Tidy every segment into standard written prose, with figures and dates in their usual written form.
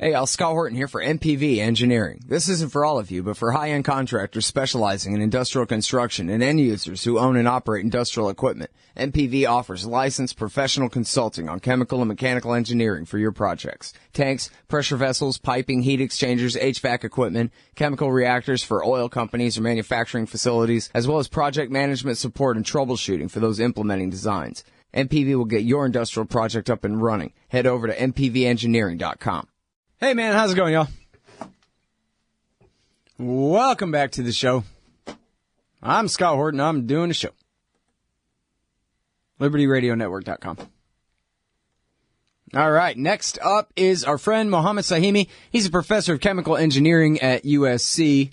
Hey, Scott Horton here for MPV Engineering. This isn't for all of you, but for high-end contractors specializing in industrial construction and end users who own and operate industrial equipment. MPV offers licensed professional consulting on chemical and mechanical engineering for your projects. Tanks, pressure vessels, piping, heat exchangers, HVAC equipment, chemical reactors for oil companies or manufacturing facilities, as well as project management support and troubleshooting for those implementing designs. MPV will get your industrial project up and running. Head over to mpvengineering.com. Hey man, how's it going, y'all? Welcome back to the show. I'm Scott Horton. I'm doing a show. LibertyRadioNetwork.com. All right, next up is our friend Mohammed Sahimi. He's a professor of chemical engineering at USC.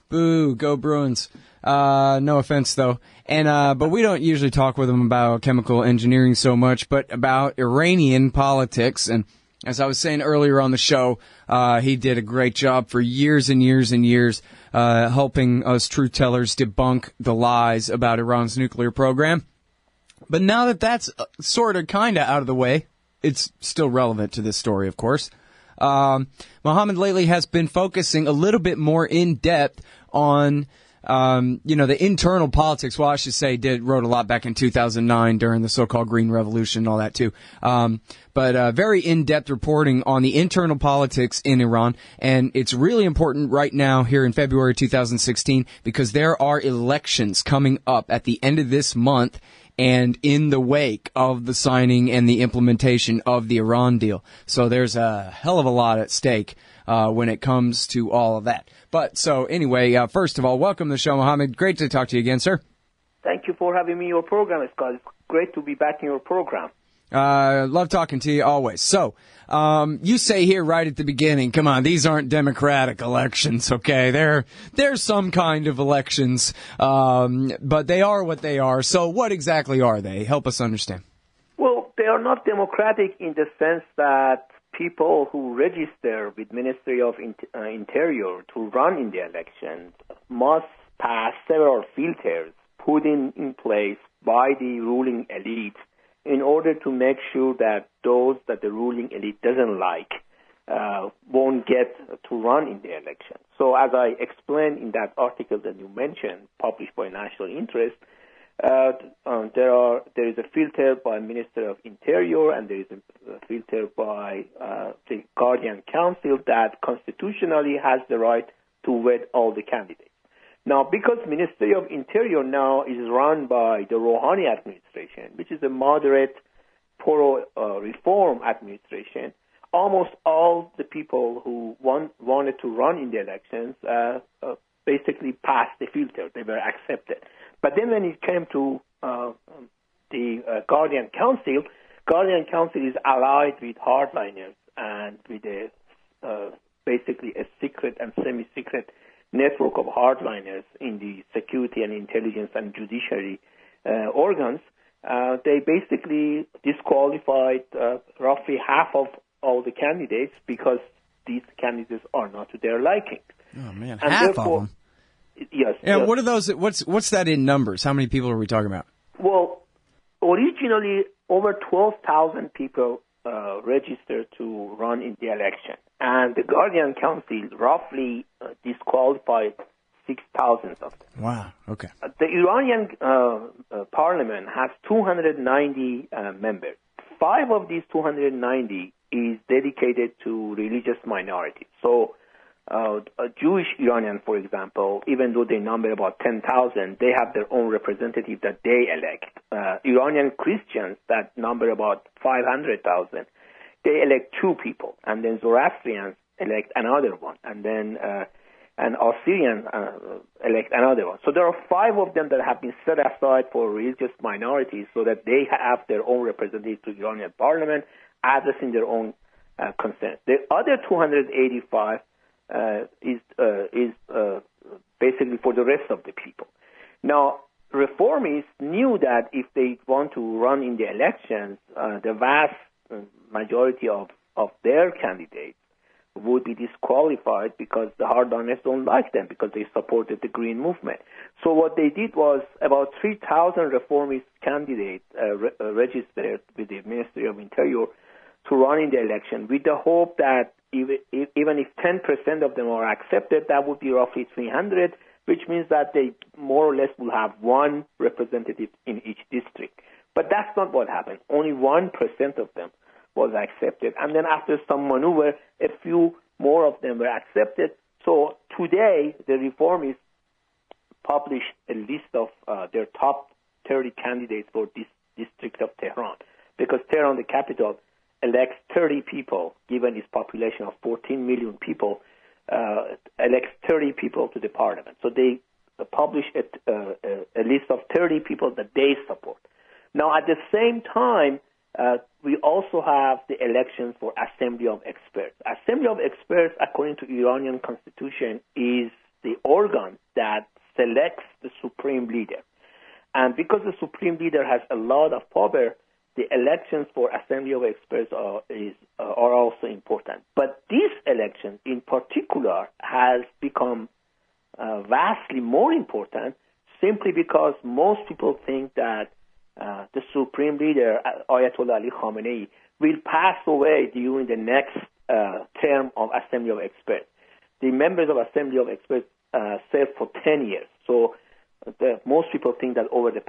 Boo, go Bruins. No offense though. And but we don't usually talk with him about chemical engineering so much, but about Iranian politics. And as I was saying earlier on the show, he did a great job for years and years and years, helping us truth tellers debunk the lies about Iran's nuclear program. But now that that's sort of kind of out of the way, it's still relevant to this story, of course. Mohammed lately has been focusing a little bit more in depth on the internal politics. Well, I should say wrote a lot back in 2009 during the so-called Green Revolution and all that too. But very in-depth reporting on the internal politics in Iran. And it's really important right now here in February 2016 because there are elections coming up at the end of this month and in the wake of the signing and the implementation of the Iran deal. So there's a hell of a lot at stake when it comes to all of that. But so anyway, first of all, welcome to the show, Mohammed. Great to talk to you again, sir. Thank you for having me in your program, Scott. It's great to be back in your program. Love talking to you always. So, you say here right at the beginning, come on, these aren't democratic elections, okay? They're some kind of elections, but they are what they are. So what exactly are they? Help us understand. Well, they are not democratic in the sense that people who register with Ministry of Interior to run in the elections must pass several filters put in place by the ruling elite in order to make sure that those that the ruling elite doesn't like won't get to run in the election. So as I explained in that article that you mentioned, published by National Interest, there is a filter by Minister of Interior and there is a filter by the Guardian Council that constitutionally has the right to vet all the candidates. Now, because Ministry of Interior now is run by the Rouhani administration, which is a moderate pro-reform administration, almost all the people who wanted to run in the elections basically passed the filter. They were accepted. But then when it came to the Guardian Council is allied with hardliners and with basically a secret and semi-secret network of hardliners in the security and intelligence and judiciary organs. They basically disqualified roughly half of all the candidates because these candidates are not to their liking. Oh man, and half of them. Yes. And yes. what are those? What's that in numbers? How many people are we talking about? Well, originally over 12,000 people registered to run in the election, and the Guardian Council roughly disqualified 6,000 of them. Wow. Okay. The Iranian parliament has 290 members. 5 of these 290 is dedicated to religious minorities. So Jewish Iranian, for example, even though they number about 10,000, they have their own representative that they elect. Iranian Christians that number about 500,000, they elect 2 people, and then Zoroastrians elect another one, and then an Assyrian elect another one. So there are 5 of them that have been set aside for religious minorities so that they have their own representative to the Iranian parliament addressing their own concerns. The other 285 is basically for the rest of the people. Now, reformists knew that if they want to run in the elections, the vast majority of their candidates would be disqualified because the hardliners don't like them because they supported the Green Movement. So what they did was about 3,000 reformist candidates registered with the Ministry of Interior to run in the election, with the hope that even if 10% of them are accepted, that would be roughly 300, which means that they more or less will have one representative in each district. But that's not what happened. Only 1% of them was accepted. And then after some maneuver, a few more of them were accepted. So today, the reformists published a list of their top 30 candidates for this district of Tehran, because Tehran, the capital, elects 30 people, given its population of 14 million people, elects 30 people to the parliament. So they publish a list of 30 people that they support. Now, at the same time, we also have the elections for Assembly of Experts. Assembly of Experts, according to Iranian constitution, is the organ that selects the supreme leader. And because the supreme leader has a lot of power, the elections for Assembly of Experts are also important. But this election in particular has become vastly more important simply because most people think that the supreme leader, Ayatollah Ali Khamenei, will pass away during the next term of Assembly of Experts. The members of Assembly of Experts serve for 10 years. So most people think that over the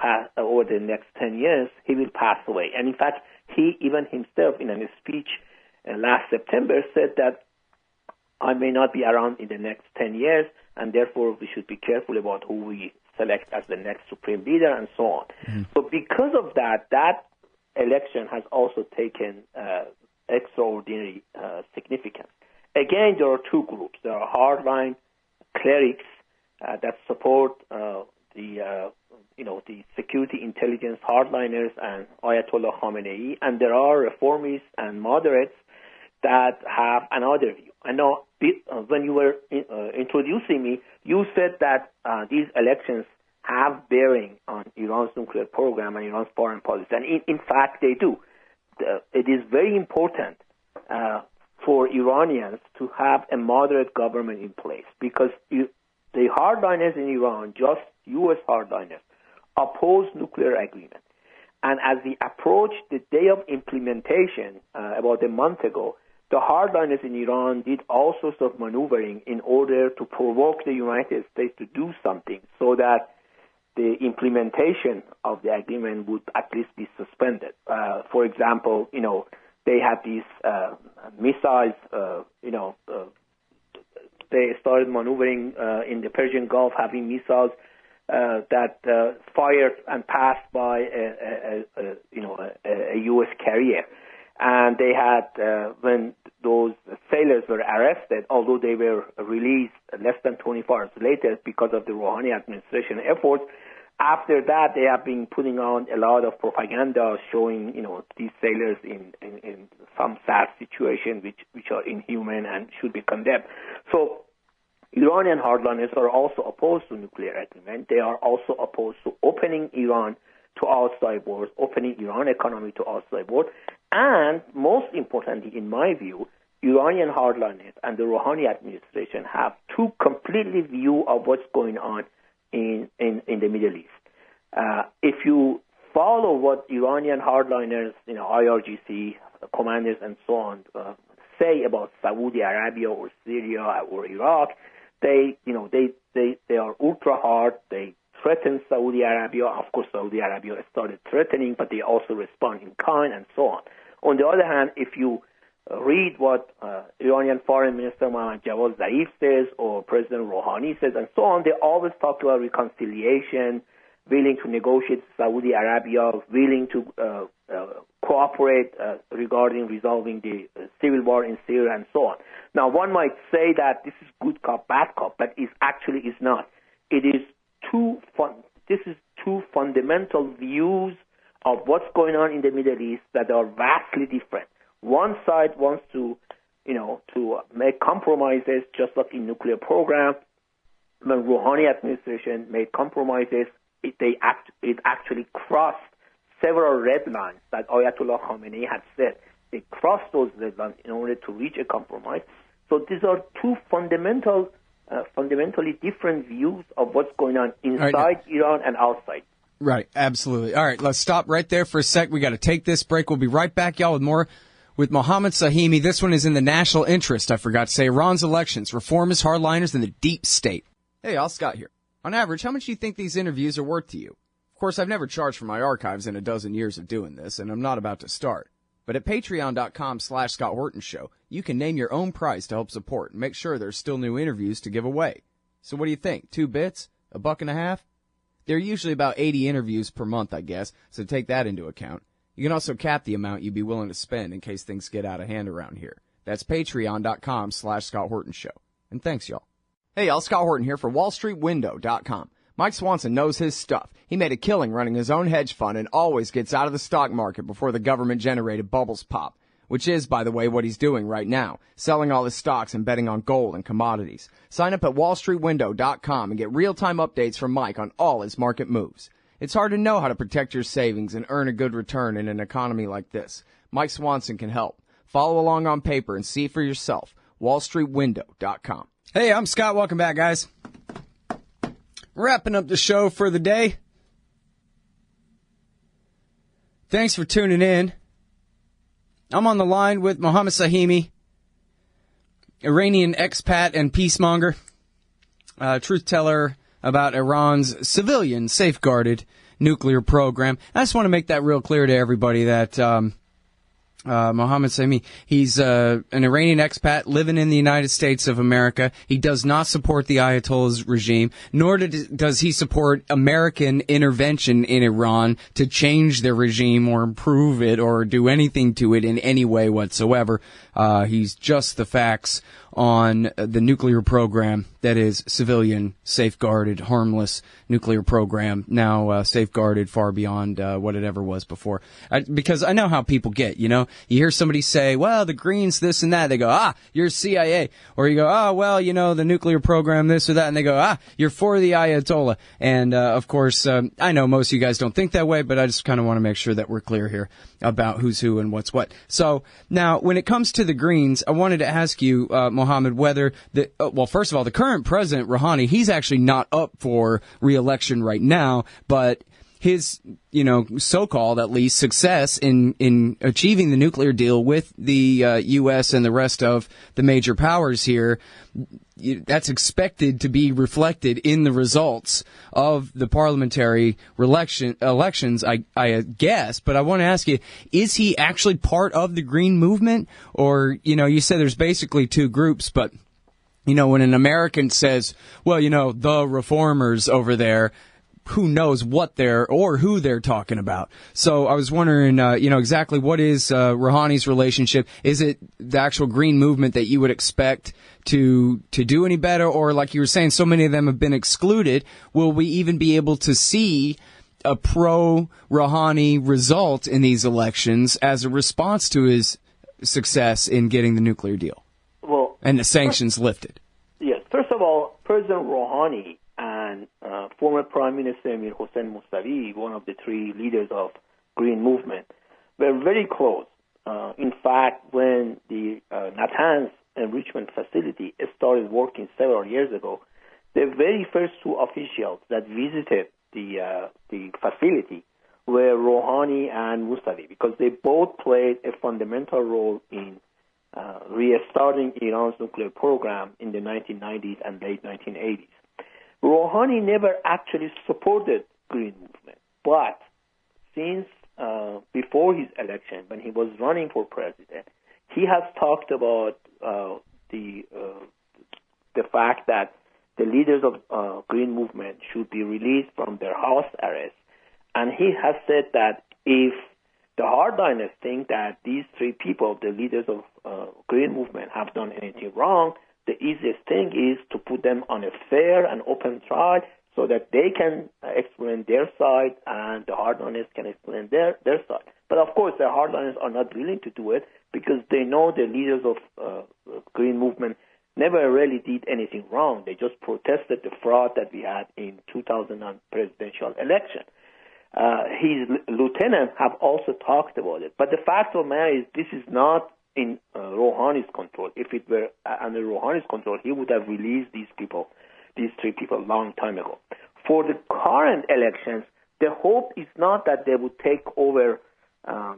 next 10 years, he will pass away. And in fact, he even himself in a speech last September said that I may not be around in the next 10 years, and therefore we should be careful about who we select as the next supreme leader and so on. Mm-hmm. So because of that election has also taken extraordinary significance. Again, there are two groups. There are hardline clerics that support the security intelligence hardliners and Ayatollah Khamenei, and there are reformists and moderates that have another view. I know when you were introducing me, you said that these elections have bearing on Iran's nuclear program and Iran's foreign policy, and in fact they do. It is very important for Iranians to have a moderate government in place, because the hardliners in Iran, just U.S. hardliners, oppose nuclear agreement. And as we approach the day of implementation about a month ago, the hardliners in Iran did all sorts of maneuvering in order to provoke the United States to do something so that the implementation of the agreement would at least be suspended. For example, they had these missiles, they started maneuvering in the Persian Gulf, having missiles that fired and passed by a U.S. carrier. And they had, when those sailors were arrested, although they were released less than 24 hours later because of the Rouhani administration efforts, after that they have been putting on a lot of propaganda showing, these sailors in some sad situation which are inhuman and should be condemned. So Iranian hardliners are also opposed to nuclear agreement. They are also opposed to opening Iran to outside world, opening Iran economy to outside world. And most importantly, in my view, Iranian hardliners and the Rouhani administration have two completely view of what's going on in the Middle East. If you follow what Iranian hardliners, IRGC commanders and so on, say about Saudi Arabia or Syria or Iraq, they are ultra hard. They threaten Saudi Arabia. Of course, Saudi Arabia started threatening, but they also respond in kind and so on. On the other hand, if you read what Iranian Foreign Minister Mohammad Javad Zarif says or President Rouhani says and so on, they always talk about reconciliation, willing to negotiate with Saudi Arabia, willing to cooperate regarding resolving the civil war in Syria and so on. Now, one might say that this is good cop, bad cop, but it actually is not. It is this is two fundamental views of what's going on in the Middle East that are vastly different. One side wants to make compromises, just like in nuclear program. When Rouhani administration made compromises, it actually crossed several red lines that Ayatollah Khamenei had set. They crossed those red lines in order to reach a compromise. So these are two fundamentally different views of what's going on inside Iran and outside. Right, absolutely. All right, let's stop right there for a sec. We got to take this break. We'll be right back, y'all, with more with Mohammed Sahimi. This one is in the national interest, I forgot to say. Iran's elections, reformist hardliners, and the deep state. Hey, y'all, Scott here. On average, how much do you think these interviews are worth to you? Of course, I've never charged for my archives in a dozen years of doing this, and I'm not about to start. But at patreon.com/Scott Horton Show, you can name your own price to help support and make sure there's still new interviews to give away. So what do you think? 2 bits? $1.50? There are usually about 80 interviews per month, I guess, so take that into account. You can also cap the amount you'd be willing to spend in case things get out of hand around here. That's patreon.com/Scott Horton Show. And thanks, y'all. Hey, y'all, Scott Horton here for WallStreetWindow.com. Mike Swanson knows his stuff. He made a killing running his own hedge fund and always gets out of the stock market before the government-generated bubbles pop, which is, by the way, what he's doing right now, selling all his stocks and betting on gold and commodities. Sign up at WallStreetWindow.com and get real-time updates from Mike on all his market moves. It's hard to know how to protect your savings and earn a good return in an economy like this. Mike Swanson can help. Follow along on paper and see for yourself. WallStreetWindow.com. Hey, I'm Scott. Welcome back, guys. Wrapping up the show for the day. Thanks for tuning in. I'm on the line with Mohammed Sahimi, Iranian expat and peacemonger, truth teller about Iran's civilian safeguarded nuclear program. I just want to make that real clear to everybody that Mohammed Sahimi, he's an Iranian expat living in the United States of America. He does not support the Ayatollah's regime, nor does he support American intervention in Iran to change their regime or improve it or do anything to it in any way whatsoever. He's just the facts on the nuclear program that is civilian, safeguarded, harmless nuclear program, now safeguarded far beyond what it ever was before. Because I know how people get, you know. You hear somebody say, well, the Greens, this and that. They go, you're CIA. Or you go, well, you know, the nuclear program, this or that. And they go, you're for the Ayatollah. And, of course, I know most of you guys don't think that way, but I just kind of want to make sure that we're clear here about who's who and what's what. So, now, when it comes to the Greens, I wanted to ask you, Mohammed, whether first of all, the current president, Rouhani, he's actually not up for re-election right now, but his, so-called, at least, success in achieving the nuclear deal with the U.S. and the rest of the major powers here, that's expected to be reflected in the results of the parliamentary elections, I guess. But I want to ask you, is he actually part of the Green movement? Or, you said there's basically two groups, but, when an American says, well, the reformers over there, who knows what who they're talking about. So I was wondering, exactly what is Rouhani's relationship? Is it the actual Green movement that you would expect to do any better? Or like you were saying, so many of them have been excluded. Will we even be able to see a pro-Rouhani result in these elections as a response to his success in getting the nuclear deal and the sanctions lifted? Yes. First of all, President Rouhani and former Prime Minister Amir Hossein Mousavi, one of the three leaders of Green movement, were very close. In fact, when the Natanz enrichment facility started working several years ago, the very first two officials that visited the facility were Rouhani and Mousavi, because they both played a fundamental role in restarting Iran's nuclear program in the 1990s and late 1980s. Rouhani never actually supported Green movement, but since before his election, when he was running for president, he has talked about the fact that the leaders of Green movement should be released from their house arrest, and he has said that if the hardliners think that these three people, the leaders of Green movement, have done anything wrong, the easiest thing is to put them on a fair and open trial so that they can explain their side and the hardliners can explain their side. But of course, the hardliners are not willing to do it because they know the leaders of Green movement never really did anything wrong. They just protested the fraud that we had in 2009 presidential election. His lieutenants have also talked about it. But the fact of the matter is this is not in Rouhani's control. If it were under Rouhani's control, he would have released these three people, a long time ago. For the current elections, the hope is not that they would take over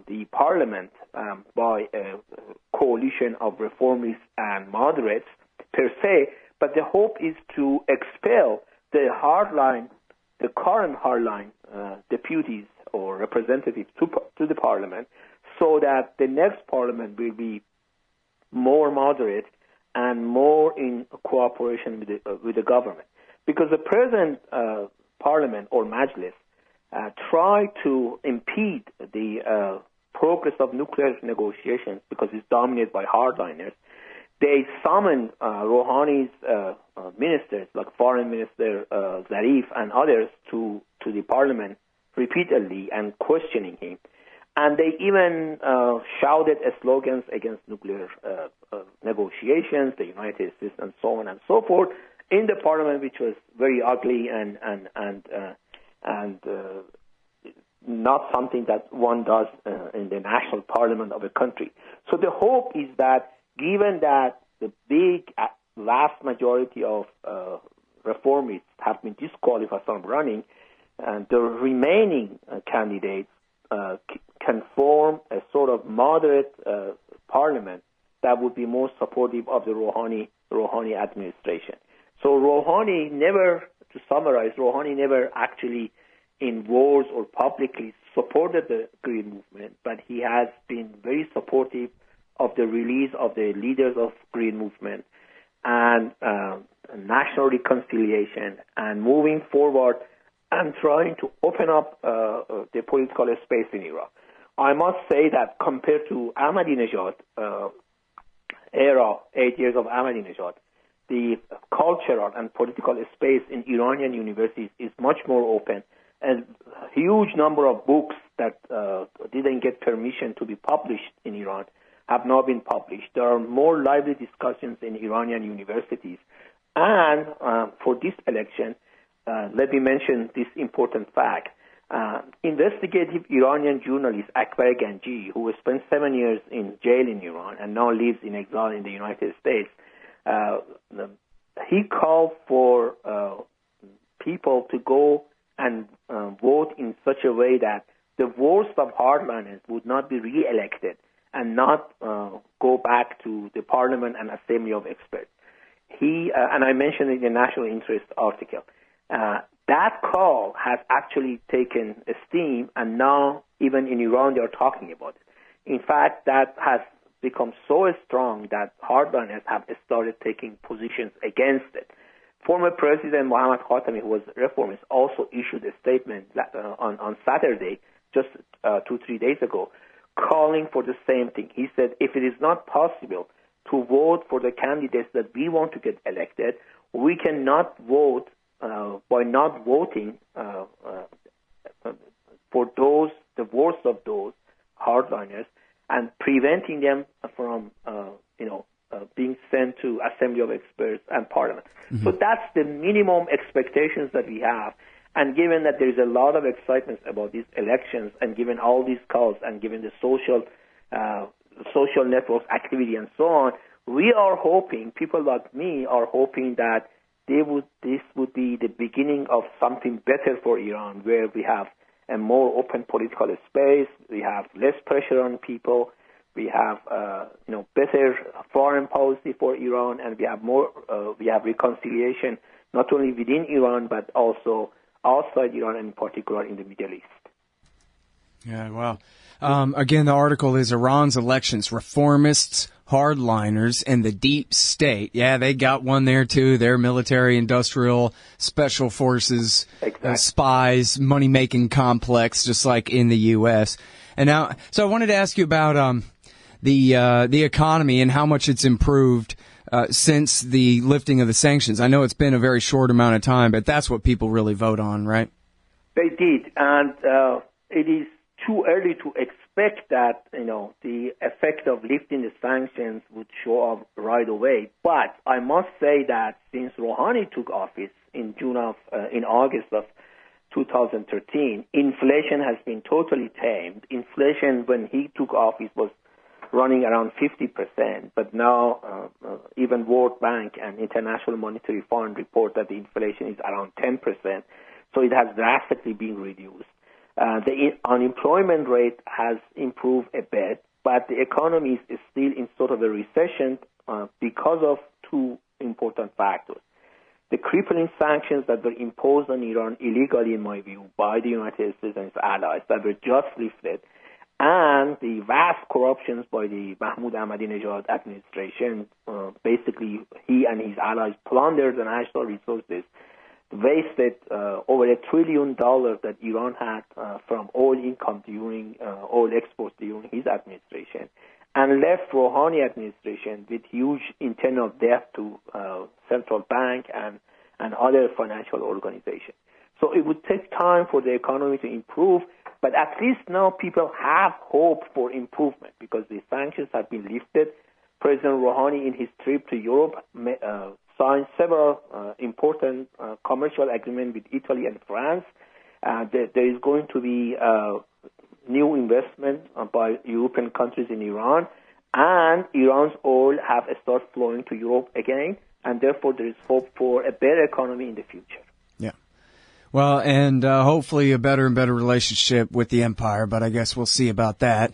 the parliament by a coalition of reformists and moderates per se, but the hope is to expel the current hardline deputies or representatives to the parliament, so that the next parliament will be more moderate and more in cooperation with the government. Because the present parliament or majlis try to impede the progress of nuclear negotiations because it's dominated by hardliners. They summon Rouhani's ministers, like Foreign Minister Zarif and others, to the parliament repeatedly and questioning him. And they even shouted slogans against nuclear negotiations, the United States, and so on and so forth, in the parliament, which was very ugly and not something that one does in the national parliament of a country. So the hope is that, given that the vast majority of reformists have been disqualified from running, and the remaining candidates can form a sort of moderate parliament that would be more supportive of the Rouhani administration. So Rouhani never, to summarize, Rouhani never actually in wars or publicly supported the Green movement, but he has been very supportive of the release of the leaders of Green movement and national reconciliation and moving forward and trying to open up the political space in Iraq. I must say that compared to Ahmadinejad era, 8 years of Ahmadinejad, the cultural and political space in Iranian universities is much more open, and a huge number of books that didn't get permission to be published in Iran have now been published. There are more lively discussions in Iranian universities. And for this election, let me mention this important fact. Investigative Iranian journalist Akbar Ganji, who spent 7 years in jail in Iran and now lives in exile in the United States, he called for people to go and vote in such a way that the worst of hardliners would not be re-elected and not go back to the Parliament and Assembly of Experts. And I mentioned it in the National Interest article, that call has actually taken steam, and now even in Iran they are talking about it. In fact, that has become so strong that hardliners have started taking positions against it. Former President Mohammad Khatami, who was a reformist, also issued a statement on Saturday, just 2-3 days ago, calling for the same thing. He said, if it is not possible to vote for the candidates that we want to get elected, we cannot vote by not voting for those, the worst of those hardliners, and preventing them from, being sent to Assembly of Experts and Parliament. Mm-hmm. So that's the minimum expectations that we have. And given that there is a lot of excitement about these elections, and given all these calls, and given the social networks activity and so on, we are hoping, people like me are hoping that this would be the beginning of something better for Iran, where we have a more open political space, we have less pressure on people, we have better foreign policy for Iran, and we have reconciliation not only within Iran but also outside Iran, and in particular in the Middle East. Yeah, wow. Again, the article is Iran's elections, reformists, hardliners, and the deep state. Yeah, they got one there too. They're military, industrial, special forces, exactly. Spies, money-making complex, just like in the U.S. And now, so I wanted to ask you about the economy and how much it's improved since the lifting of the sanctions. I know it's been a very short amount of time, but that's what people really vote on, right? They did, and it is too early to expect that the effect of lifting the sanctions would show up right away. But I must say that since Rouhani took office in August of 2013, inflation has been totally tamed. Inflation when he took office was running around 50%, but now even World Bank and International Monetary Fund report that the inflation is around 10%. So it has drastically been reduced. The unemployment rate has improved a bit, but the economy is still in sort of a recession because of two important factors. The crippling sanctions that were imposed on Iran illegally, in my view, by the United States and its allies that were just lifted, and the vast corruptions by the Mahmoud Ahmadinejad administration. Basically, he and his allies plundered the national resources, wasted over $1 trillion that Iran had from oil income during oil exports during his administration, and left Rouhani administration with huge internal debt to central bank and other financial organizations. So it would take time for the economy to improve, but at least now people have hope for improvement because the sanctions have been lifted. President Rouhani, in his trip to Europe, signed several important commercial agreements with Italy and France. There is going to be new investment by European countries in Iran, and Iran's oil have started flowing to Europe again, and therefore there is hope for a better economy in the future. Yeah. Well, and hopefully a better and better relationship with the empire, but I guess we'll see about that.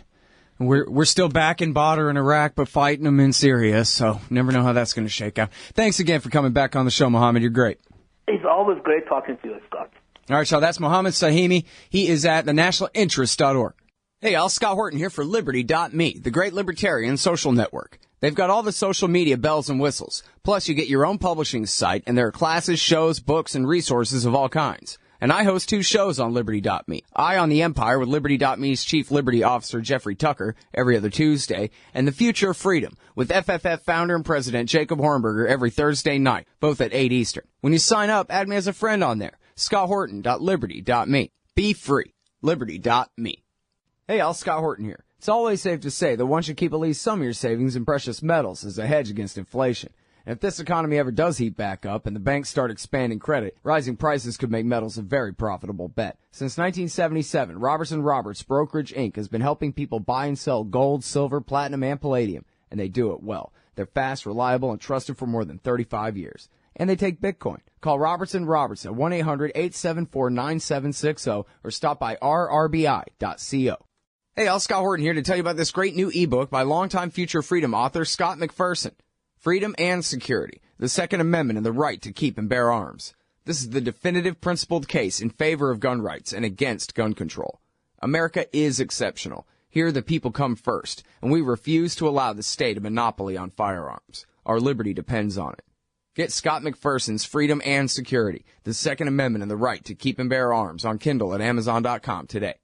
We're still back in Badr in Iraq, but fighting them in Syria, so never know how that's going to shake out. Thanks again for coming back on the show, Mohammed. You're great. It's always great talking to you, Scott. All right, so that's Mohammed Sahimi. He is at thenationalinterest.org. Hey, y'all, Scott Horton here for Liberty.me, the great libertarian social network. They've got all the social media bells and whistles. Plus, you get your own publishing site, and there are classes, shows, books, and resources of all kinds. And I host 2 shows on Liberty.me. Eye on the Empire with Liberty.me's Chief Liberty Officer Jeffrey Tucker every other Tuesday, and The Future of Freedom with FFF founder and president Jacob Hornberger every Thursday night, both at 8 Eastern. When you sign up, add me as a friend on there. ScottHorton.Liberty.me. Be free. Liberty.me. Hey, y'all, Scott Horton here. It's always safe to say that one should keep at least some of your savings in precious metals as a hedge against inflation. And if this economy ever does heat back up and the banks start expanding credit, rising prices could make metals a very profitable bet. Since 1977, Robertson Roberts Brokerage Inc. has been helping people buy and sell gold, silver, platinum, and palladium, and they do it well. They're fast, reliable, and trusted for more than 35 years. And they take Bitcoin. Call Robertson Roberts at 1-800-874-9760 or stop by rrbi.co. Hey, all, Scott Horton here to tell you about this great new ebook by longtime Future Freedom author Scott McPherson. Freedom and Security, the Second Amendment and the Right to Keep and Bear Arms. This is the definitive principled case in favor of gun rights and against gun control. America is exceptional. Here the people come first, and we refuse to allow the state a monopoly on firearms. Our liberty depends on it. Get Scott McPherson's Freedom and Security, the Second Amendment and the Right to Keep and Bear Arms on Kindle at Amazon.com today.